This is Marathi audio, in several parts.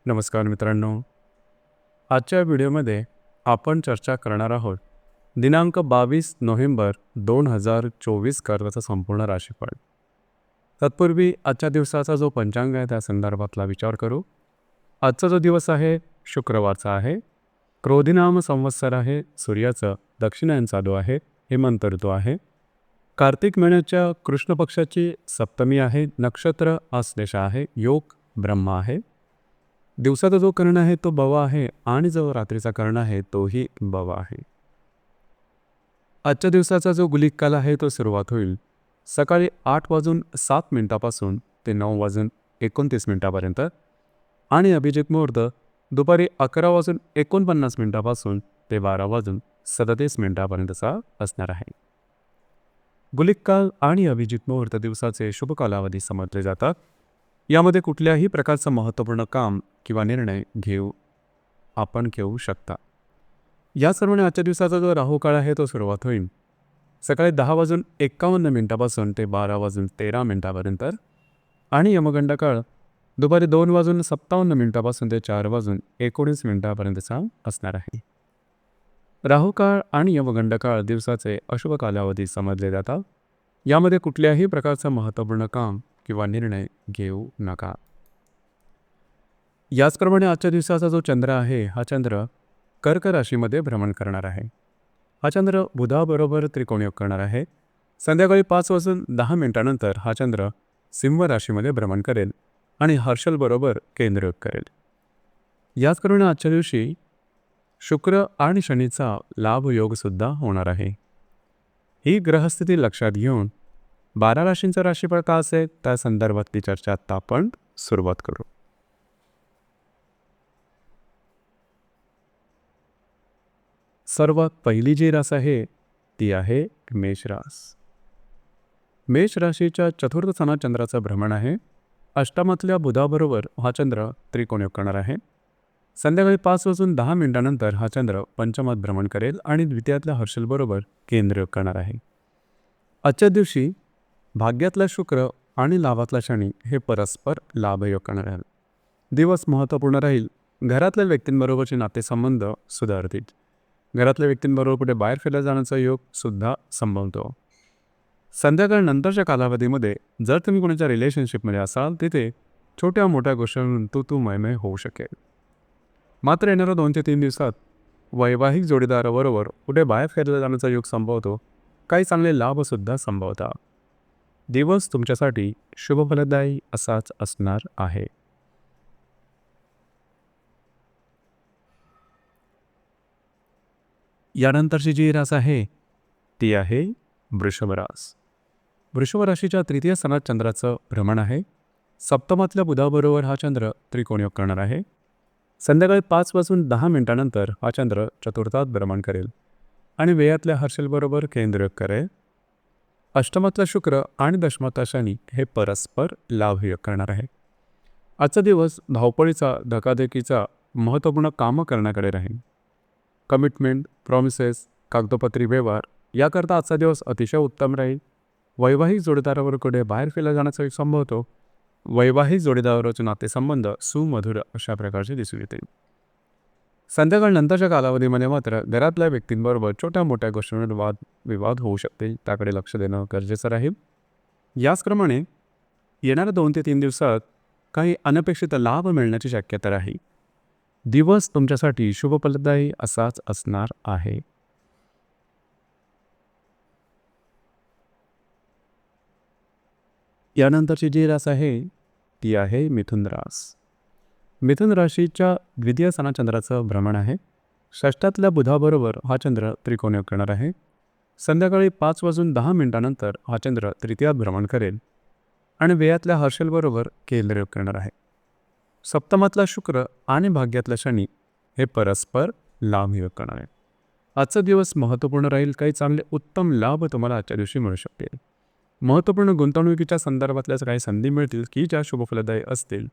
नमस्कार मित्रांनो. आजच्या व्हिडिओमध्ये आपण चर्चा करणार आहोत दिनांक 22 नोव्हेंबर 2024 करताचा संपूर्ण राशीफळ. तत्पूर्वी आजच्या दिवसाचा जो पंचांग आहे त्या संदर्भातला विचार करू. आजचा जो दिवस आहे शुक्रवारचा आहे. क्रोधिनाम संवत्सर आहे. सूर्याचं दक्षिणायन चालू आहे. हेमंत ऋतू आहे. कार्तिक महिन्याच्या कृष्ण पक्षाची सप्तमी आहे. नक्षत्र आश्लेषा आहे. योग ब्रह्मा आहे. दिवसाचा जो कर्ण आहे तो बवा आहे आणि जो रात्रीचा कर्ण आहे तोही बवा आहे. आजच्या दिवसाचा जो गुलिक काल आहे तो सुरुवात होईल सकाळी 8:07 ते 9:29 आणि अभिजित मुहूर्त दुपारी 11:49 ते 12:37 असणार आहे. गुलिक काल आणि अभिजित मुहूर्त दिवसाचे शुभ कालावधी समजले जातात. यामध्ये कुठल्याही प्रकारचं महत्त्वपूर्ण काम किंवा निर्णय आपण घेऊ शकता. याचप्रमाणे आजच्या दिवसाचा जो राहू काळ आहे तो सुरुवात होईल सकाळी 10:51 ते 12:13 आणि यमगंड काळ दुपारी 2:57 ते 4:19 असणार आहे. राहू काळ आणि यमगंड काळ दिवसाचे अशुभ कालावधी समजले जातात. यामध्ये कुठल्याही प्रकारचं महत्त्वपूर्ण काम किंवा निर्णय घेऊ नका. याचप्रमाणे आजच्या दिवसाचा जो चंद्र आहे हा चंद्र कर्क राशीमध्ये भ्रमण करणार आहे. हा चंद्र बुधाबरोबर त्रिकोणयोग करणार आहे. संध्याकाळी 5:10 हा चंद्र सिंह राशीमध्ये भ्रमण करेल आणि हर्षलबरोबर केंद्रयोग करेल. याचप्रमाणे आजच्या दिवशी शुक्र आणि शनीचा लाभयोगसुद्धा होणार आहे. ही ग्रहस्थिती लक्षात घेऊन 12 राशींचा राशीफळ का असेल त्या संदर्भातली चर्चा आता आपण सुरुवात करू. सर्वात पहिली जी रास आहे ती आहे मेष रास. मेष राशीच्या चतुर्थ स्थानात चंद्राचं भ्रमण आहे. अष्टमातल्या बुधाबरोबर हा चंद्र त्रिकोणयोग करणार आहे. संध्याकाळी 5:10 हा चंद्र पंचमात भ्रमण करेल आणि द्वितीयातल्या हर्षलबरोबर केंद्रयोग करणार आहे. आजच्या दिवशी भाग्यातला शुक्र आणि लाभातला शनी हे परस्पर लाभयोग करणार आहेत. दिवस महत्त्वपूर्ण राहील. घरातल्या व्यक्तींबरोबरचे नातेसंबंध सुधारतील. घरातल्या व्यक्तींबरोबर कुठे बाहेर फिरला जाण्याचा योग सुद्धा संभवतो. संध्याकाळ नंतरच्या कालावधीमध्ये जर तुम्ही कोणाच्या रिलेशनशिपमध्ये असाल तिथे छोट्या मोठ्या गोष्टींवरून तू मयमय होऊ शकेल. मात्र येणाऱ्या 2 ते 3 दिवसात वैवाहिक जोडीदाराबरोबर कुठे बाहेर फिरला जाण्याचा योग संभवतो. काही चांगले लाभसुद्धा संभवतात. दिवस तुमच्यासाठी शुभफलदायी असाच असणार आहे. यानंतरची जी रास आहे ती आहे वृषभ रास. वृषभ राशीच्या तृतीय स्थानात चंद्राचं भ्रमण आहे. सप्तमातल्या बुधाबरोबर हा चंद्र त्रिकोणयोग करणार आहे. संध्याकाळी 5:10 हा चंद्र चतुर्थात भ्रमण करेल आणि व्ययातल्या हर्षलबरोबर केंद्रयोग करेल. अष्टमातला शुक्र आणि दशमातला शनी हे परस्पर लाभयोग करणार आहे. आजचा दिवस धावपळीचा धकाधकीचा महत्त्वपूर्ण कामं करण्याकडे राहील. कमिटमेंट, प्रॉमिसेस, कागदोपत्री व्यवहार याकरता आजचा दिवस अतिशय उत्तम राहील. वैवाहिक जोडीदाराबरोबर बाहेर फिरला जाण्याचा एक संभवतो. वैवाहिक जोडीदाराचे नातेसंबंध सुमधुर अशा प्रकारचे दिसून येतील. संध्याकाळ नंतरच्या कालावधीमध्ये मात्र घरातल्या व्यक्तींबरोबर छोट्या मोठ्या गोष्टींवर वादविवाद होऊ शकतील. त्याकडे लक्ष देणं गरजेचं राहील. याचप्रमाणे येणाऱ्या 2 ते 3 दिवसात काही अनपेक्षित लाभ मिळण्याची शक्यता राहील. दिवस तुमच्यासाठी शुभफलदायी असाच असणार आहे. यानंतरची जी रास आहे ती आहे मिथुन रास. मिथुन राशीच्या द्वितीय स्थानात चंद्राचं भ्रमण आहे. षष्ठातल्या बुधाबरोबर हा चंद्र त्रिकोणयोग करणार आहे. संध्याकाळी 5:10 हा चंद्र तृतीयात भ्रमण करेल आणि व्ययातल्या हर्षलबरोबर केंद्रयोग करणार आहे. सप्तमातला शुक्र आणि भाग्यातला शनी हे परस्पर लाभयोग करणार आहे. आजचा दिवस महत्त्वपूर्ण राहील. काही चांगले उत्तम लाभ तुम्हाला आजच्या दिवशी मिळू शकतील. महत्त्वपूर्ण गुंतवणुकीच्या संदर्भातल्याच काही संधी मिळतील की ज्या शुभफलदायी असतील.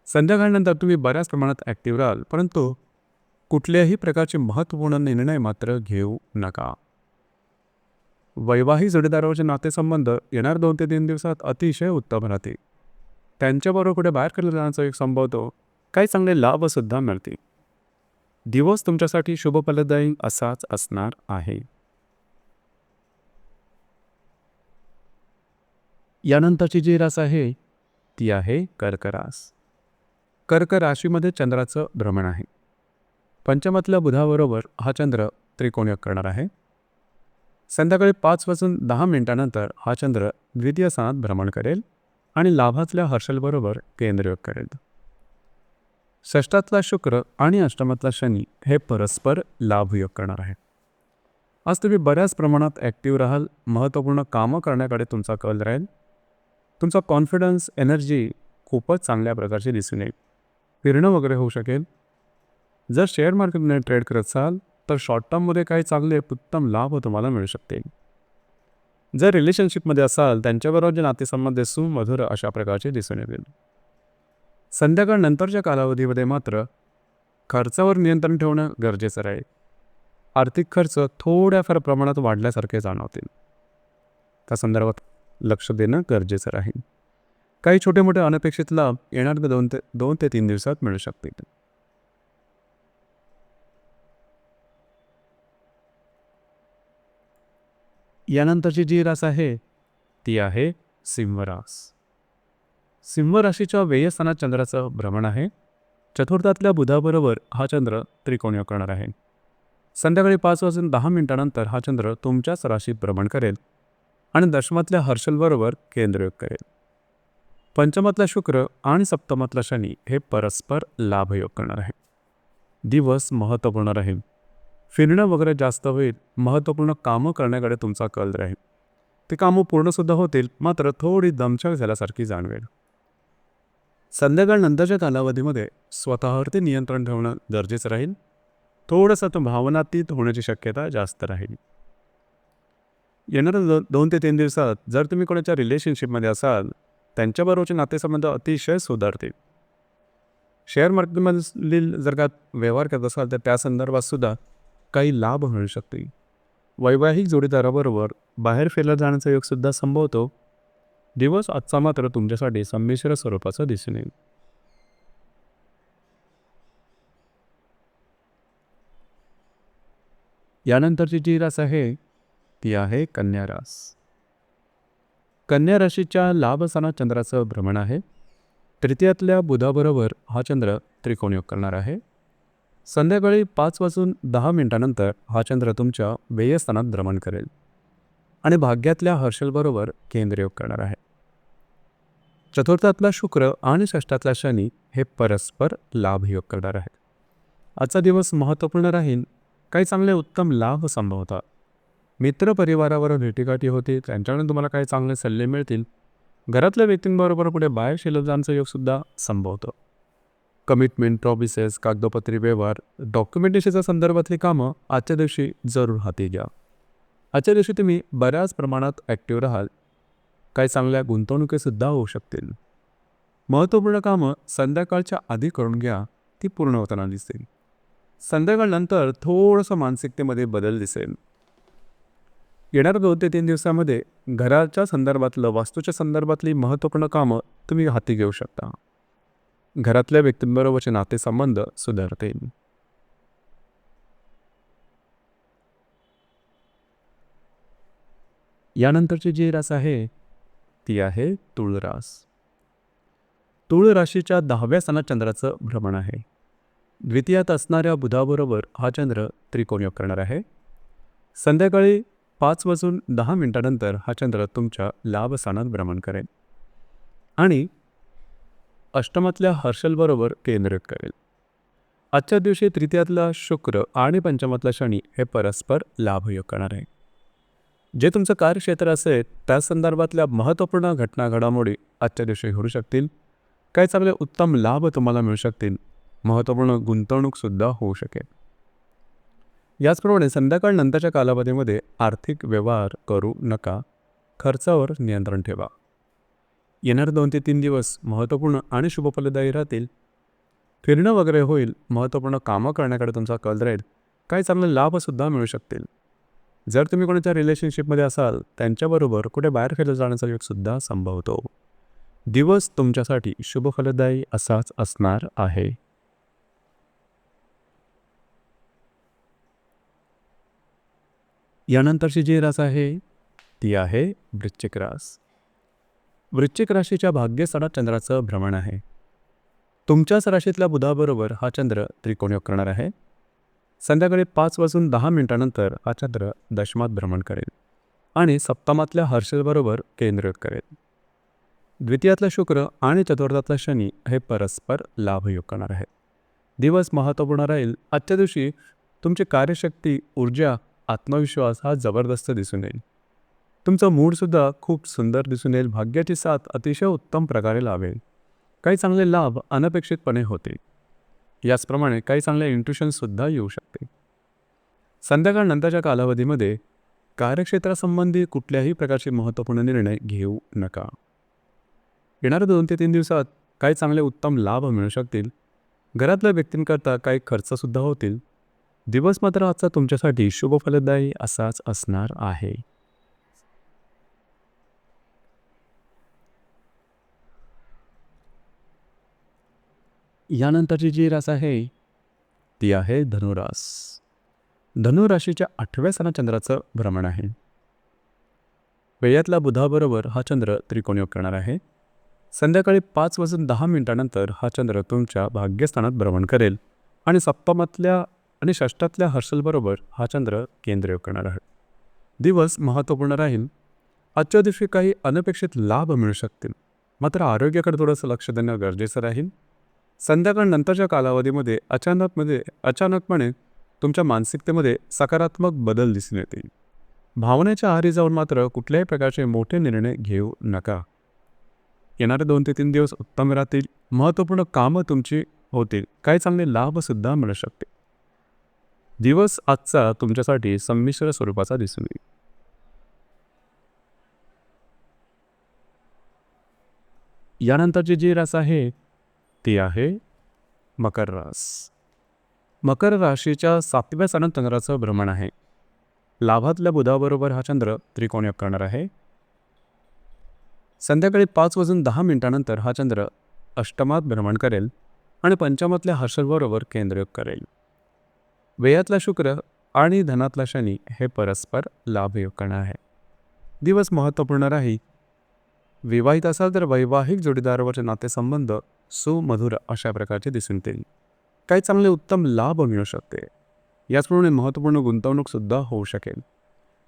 संध्याकाळनंतर तुम्ही बऱ्याच प्रमाणात ॲक्टिव्ह राहाल, परंतु कुठल्याही प्रकारचे महत्त्वपूर्ण निर्णय मात्र घेऊ नका. वैवाहिक जोडीदाराचे नातेसंबंध येणार 2 ते 3 दिवसात अतिशय उत्तम राहतील. त्यांच्याबरोबर कुठे बाहेर फिरला जाण्याचा एक संभवतो. काही चांगले लाभसुद्धा मिळतील. दिवस तुमच्यासाठी शुभफलदायी असाच असणार आहे. यानंतरची जी रास आहे ती आहे कर्क रास. कर्क राशीमध्ये चंद्राचं भ्रमण आहे. पंचमातल्या बुधाबरोबर हा चंद्र त्रिकोणयोग करणार आहे. संध्याकाळी 5:10 हा चंद्र द्वितीय स्थानात भ्रमण करेल आणि लाभातल्या हर्षलबरोबर केंद्रयोग करेल. षष्ठातला शुक्र आणि अष्टमातला शनी हे परस्पर लाभयोग करणार आहे. आज तुम्ही बऱ्याच प्रमाणात ॲक्टिव्ह राहाल. महत्त्वपूर्ण कामं करण्याकडे तुमचा कल राहील. तुमचा कॉन्फिडन्स, एनर्जी खूपच चांगल्या प्रकारची दिसून येईल. फिरणं वगैरे होऊ शकेल. जर शेअर मार्केटमध्ये ट्रेड करत असाल तर शॉर्ट टर्ममध्ये काही चांगले उत्तम लाभ तुम्हाला मिळू शकतील. जर रिलेशनशिपमध्ये असाल त्यांच्याबरोबर नातेसंबंध सुमधुर अशा प्रकारचे दिसून येतील. संध्याकाळनंतरच्या कालावधीमध्ये मात्र खर्चावर नियंत्रण ठेवणं गरजेचं राहील. आर्थिक खर्च थोड्याफार प्रमाणात वाढल्यासारखे जाणवतील. त्या संदर्भात लक्ष देणं गरजेचं राहील. काही छोटे मोठे अनपेक्षित लाभ येणाऱ्या 2 ते 3 दिवसात मिळू शकतील. यानंतरची जी रास आहे ती आहे सिंह रास. सिंह राशीच्या व्ययस्थानात चंद्राचं भ्रमण आहे. चतुर्थातल्या बुधाबरोबर हा चंद्र त्रिकोणयोग करणार आहे. संध्याकाळी 5:10 हा चंद्र तुमच्याच राशीत भ्रमण करेल आणि दशमातल्या हर्षलबरोबर केंद्रयोग करेल. पंचमातला शुक्र आणि सप्तमातला शनी हे परस्पर लाभयोग करणार आहे. दिवस महत्त्वपूर्ण राहील. फिरणं वगैरे जास्त होईल. महत्त्वपूर्ण कामं करण्याकडे तुमचा कल राहील. ते कामं पूर्णसुद्धा होतील, मात्र थोडी दमछाक झाल्यासारखी जाणवेल. संध्याकाळनंतरच्या कालावधीमध्ये स्वतःवरती नियंत्रण ठेवणं गरजेचं राहील. थोडंसं तो भावनातीत होण्याची शक्यता जास्त राहील. येणाऱ्या 2 ते 3 दिवसात जर तुम्ही कोणाच्या रिलेशनशिपमध्ये असाल त्यांच्याबरोबरचे नातेसंबंध अतिशय सुधारतील. शेअर मार्केटमधील जर का व्यवहार करत असाल तर त्या संदर्भात सुद्धा काही लाभ मिळू शकतील. वैवाहिक जोडीदाराबरोबर बाहेर फिरला जाण्याचा योगसुद्धा संभवतो. दिवस आजचा मात्र तुमच्यासाठी संमिश्र स्वरूपाचा दिसून येईल. यानंतरची जी रास आहे ती आहे कन्या रास. कन्या राशीच्या लाभस्थानात चंद्राचं भ्रमण आहे. तृतीयातल्या बुधाबरोबर हा चंद्र त्रिकोणयोग करणार आहे. संध्याकाळी 5:10 हा चंद्र तुमच्या व्ययस्थानात भ्रमण करेल आणि भाग्यातल्या हर्षलबरोबर केंद्रयोग करणार आहे. चतुर्थातला शुक्र आणि षष्ठातला शनी हे परस्पर लाभयोग करणार आहेत. आजचा दिवस महत्त्वपूर्ण राहील. काही चांगले उत्तम लाभ संभवतात. मित्रपरिवारावर भेटीगाठी होतील. त्यांच्याकडून तुम्हाला काही चांगले सल्ले मिळतील. घरातल्या व्यक्तींबरोबर पुढे बाहेर शिल्लक जाण्याचा योगसुद्धा संभवतो. कमिटमेंट, प्रॉमिसेस, कागदोपत्री व्यवहार, डॉक्युमेंटेशनच्या संदर्भातली कामं आजच्या दिवशी जरूर हाती घ्या. आजच्या दिवशी तुम्ही बऱ्याच प्रमाणात ॲक्टिव्ह राहाल. काही चांगल्या गुंतवणुकीसुद्धा होऊ शकतील. महत्त्वपूर्ण कामं संध्याकाळच्या आधी करून घ्या. ती पूर्ण होताना दिसेल. संध्याकाळनंतर थोडंसं मानसिकतेमध्ये बदल दिसेल. येणाऱ्या 2 ते 3 दिवसामध्ये घराच्या संदर्भातलं, वास्तूच्या संदर्भातली महत्त्वपूर्ण कामं तुम्ही हाती घेऊ शकता. घरातल्या व्यक्तींबरोबरचे नातेसंबंध सुधारतील. यानंतरची जी रास आहे ती आहे तुळ रास. तुळ राशीच्या 10व्या स्थानात चंद्राचं भ्रमण आहे. द्वितीयात असणाऱ्या बुधाबरोबर हा चंद्र त्रिकोणयोग करणार आहे. संध्याकाळी 5:10 हा चंद्र तुमच्या लाभस्थानात भ्रमण करेल आणि अष्टमातल्या हर्षलबरोबर केंद्रयोग करेल. आजच्या दिवशी तृतीयातला शुक्र आणि पंचमातला शनी हे परस्पर लाभयोग करणार आहे. जे तुमचं कार्यक्षेत्र असेल त्या संदर्भातल्या महत्त्वपूर्ण घटना घडामोडी आजच्या दिवशी घडू शकतील. काही चांगले उत्तम लाभ तुम्हाला मिळू शकतील. महत्त्वपूर्ण गुंतवणूकसुद्धा होऊ शकेल. याचप्रमाणे संध्याकाळनंतरच्या कालावधीमध्ये आर्थिक व्यवहार करू नका. खर्चावर नियंत्रण ठेवा. येणारे 2 ते 3 दिवस महत्त्वपूर्ण आणि शुभफलदायी राहतील. फिरणं वगैरे होईल. महत्त्वपूर्ण कामं करण्याकडे तुमचा कल राहील. काही चांगले लाभसुद्धा मिळू शकतील. जर तुम्ही कोणाच्या रिलेशनशिपमध्ये असाल त्यांच्याबरोबर कुठे बाहेर फिरला जाण्याचा योगसुद्धा संभवतो. दिवस तुमच्यासाठी शुभफलदायी असाच असणार आहे. यानंतरची जी रास आहे ती आहे वृश्चिक रास. वृश्चिक राशीच्या भाग्यस्थानात चंद्राचं भ्रमण आहे. तुमच्याच राशीतल्या बुधाबरोबर हा चंद्र त्रिकोणयोग करणार आहे. संध्याकाळी 5:10 हा चंद्र दशमात भ्रमण करेल आणि सप्तमातल्या हर्षलबरोबर केंद्रयोग करेल. द्वितीयातला शुक्र आणि चतुर्थातला शनी हे परस्पर लाभयोग करणार आहेत. दिवस महत्त्वपूर्ण राहील. आजच्या दिवशी तुमची कार्यशक्ती, ऊर्जा, आत्मविश्वास हा जबरदस्त दिसून येईल. तुमचं मूडसुद्धा खूप सुंदर दिसून येईल. भाग्याची साथ अतिशय उत्तम प्रकारे लाभेल. काही चांगले लाभ अनपेक्षितपणे होतील. याचप्रमाणे काही चांगले इंट्युशनसुद्धा येऊ शकते. संध्याकाळनंतरच्या कालावधीमध्ये कार्यक्षेत्रासंबंधी कुठल्याही प्रकारचे महत्त्वपूर्ण निर्णय घेऊ नका. येणाऱ्या 2 ते 3 दिवसात काही चांगले उत्तम लाभ मिळू शकतील. घरातल्या व्यक्तींकरता काही खर्चसुद्धा होतील. दिवस मात्र आजचा तुमच्यासाठी शुभ फलदायी असाच असणार आहे. यानंतरची जी रास आहे ती आहे धनुरास. धनुराशीच्या 8व्या स्थानात चंद्राचं भ्रमण आहे. वेळातल्या बुधाबरोबर हा चंद्र त्रिकोणयोग करणार आहे. संध्याकाळी 5:10 हा चंद्र तुमच्या भाग्यस्थानात भ्रमण करेल आणि सप्तमातल्या आणि षष्ठातल्या हर्षलबरोबर हा चंद्र केंद्रयोग करणार आहे. दिवस महत्त्वपूर्ण राहील. आजच्या दिवशी काही अनपेक्षित लाभ मिळू शकतील. मात्र आरोग्याकडे थोडंसं लक्ष देणं गरजेचं राहील. संध्याकाळनंतरच्या कालावधीमध्ये अचानकपणे तुमच्या मानसिकतेमध्ये सकारात्मक बदल दिसून येतील. भावनेच्या आहारी जाऊन मात्र कुठल्याही प्रकारचे मोठे निर्णय घेऊ नका. येणारे 2 ते 3 दिवस उत्तम राहतील. महत्त्वपूर्ण कामं तुमची होतील. काही चांगले लाभसुद्धा मिळू शकते. दिवस आजचा तुमच्यासाठी संमिश्र स्वरूपाचा दिसून येईल. यानंतरची जी रास आहे ती आहे मकर रास. मकर राशीच्या 7व्या स्थानात चंद्राचं भ्रमण आहे. लाभातल्या बुधाबरोबर हा चंद्र त्रिकोणयोग करणार आहे. संध्याकाळी 5:10 हा चंद्र अष्टमात भ्रमण करेल आणि पंचमातल्या हर्षलबरोबर केंद्रयोग करेल. व्ययातला शुक्र आणि धनातला शनी हे परस्पर लाभयोग करणार आहे. दिवस महत्त्वपूर्ण राहील. विवाहित असाल तर वैवाहिक जोडीदारावरचे नातेसंबंध सुमधुर अशा प्रकारचे दिसून येतील. काही चांगले उत्तम लाभ मिळू शकते. याचप्रमाणे महत्त्वपूर्ण गुंतवणूकसुद्धा होऊ शकेल.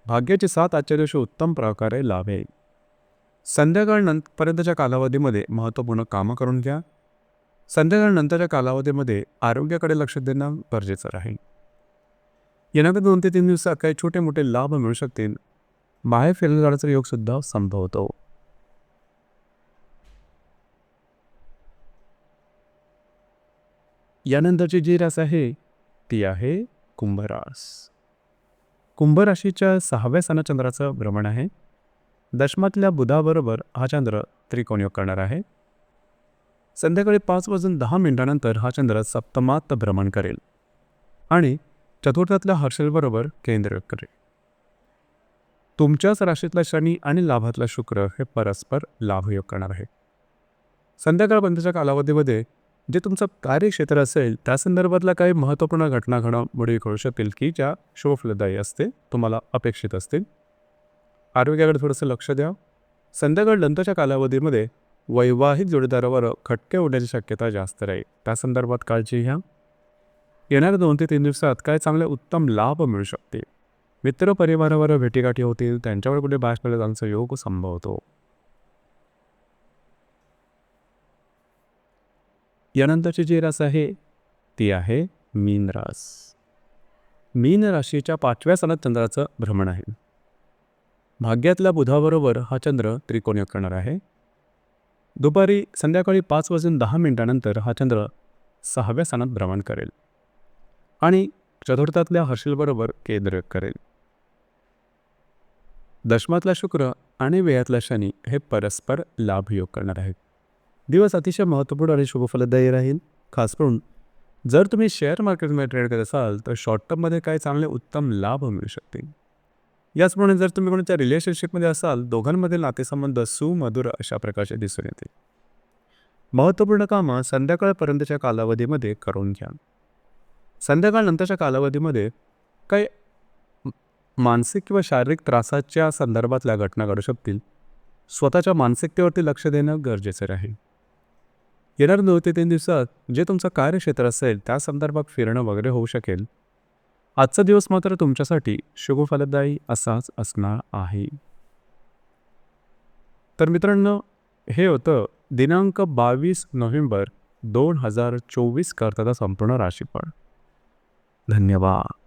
भाग्याची साथ आजच्या दिवशी उत्तम प्रकारे लाभेल. संध्याकाळपर्यंतच्या कालावधीमध्ये महत्त्वपूर्ण कामं करून घ्या. संध्याकाळनंतरच्या कालावधीमध्ये आरोग्याकडे लक्ष देणं गरजेचं राहील. येणाऱ्या 2 ते 3 दिवसात काही छोटे मोठे लाभ मिळू शकतील. बाहेर फिरायला जाण्याचा योगसुद्धा संभवतो. यानंतरची जी रास आहे ती आहे कुंभरास. कुंभराशीच्या 6व्या स्थानात चंद्राचं भ्रमण आहे. दशमातल्या बुधाबरोबर हा चंद्र त्रिकोणयोग करणार आहे. संध्याकाळी 5:10 हा चंद्र सप्तमात भ्रमण करेल आणि चतुर्थातल्या हर्षलबरोबर केंद्रयोग करेल. तुमच्याच राशीतला शनी आणि लाभातला शुक्र हे परस्पर लाभयोग करणार आहे. संध्याकाळपर्यंतच्या कालावधीमध्ये जे तुमचं कार्यक्षेत्र असेल त्या संदर्भातल्या काही महत्त्वपूर्ण घटना घडामोडी घडू शकतील की ज्या शुभफलदायी असते, तुम्हाला अपेक्षित असतील. आरोग्याकडे थोडंसं लक्ष द्या. संध्याकाळनंतरच्या कालावधीमध्ये वैवाहिक जोडीदारावर खटके होण्याची शक्यता जास्त राहील. त्या संदर्भात काळजी घ्या. येणाऱ्या 2 ते 3 दिवसात काय चांगले उत्तम लाभ मिळू शकतील. मित्रपरिवारावर भेटीगाठी होतील. त्यांच्यावर कुठे बाहेर जाण्याचा योग संभवतो. यानंतरची जी रास आहे ती आहे मीन रास. मीन राशीच्या 5व्या स्थानात चंद्राचं भ्रमण आहे. भाग्यातल्या बुधाबरोबर हा चंद्र त्रिकोणयोग करणार आहे. संध्याकाळी 5:10 हा चंद्र 6व्या स्थानात भ्रमण करेल आणि चतुर्थातल्या हर्षलबरोबर केंद्रयोग करेल. दशमातला शुक्र आणि व्ययातला शनी हे परस्पर लाभयोग करणार आहेत. दिवस अतिशय महत्त्वपूर्ण आणि शुभफलदायी राहील. खास करून जर तुम्ही शेअर मार्केटमध्ये ट्रेड करत असाल तर शॉर्ट टर्ममध्ये काही चांगले उत्तम लाभ मिळू शकतील. याचप्रमाणे जर तुम्ही कोणाच्या रिलेशनशिपमध्ये असाल, दोघांमधील नातेसंबंध सुमधुर अशा प्रकारचे दिसून येतील. महत्त्वपूर्ण कामं संध्याकाळपर्यंतच्या कालावधीमध्ये करून घ्या. संध्याकाळनंतरच्या कालावधीमध्ये काही मानसिक किंवा शारीरिक त्रासाच्या संदर्भातल्या घटना घडू शकतील. स्वतःच्या मानसिकतेवरती लक्ष देणं गरजेचं राहील. येणाऱ्या 2 ते 3 दिवसात जे तुमचं कार्यक्षेत्र असेल त्या संदर्भात फिरणं वगैरे होऊ शकेल. आजचा दिवस मात्र तुमच्यासाठी शुभ फलदायी असाच असणार आहे. तर मित्रांनो, हे होतं दिनांक 22 नोव्हेंबर 2024 करताचा संपूर्ण राशीफळ. धन्यवाद.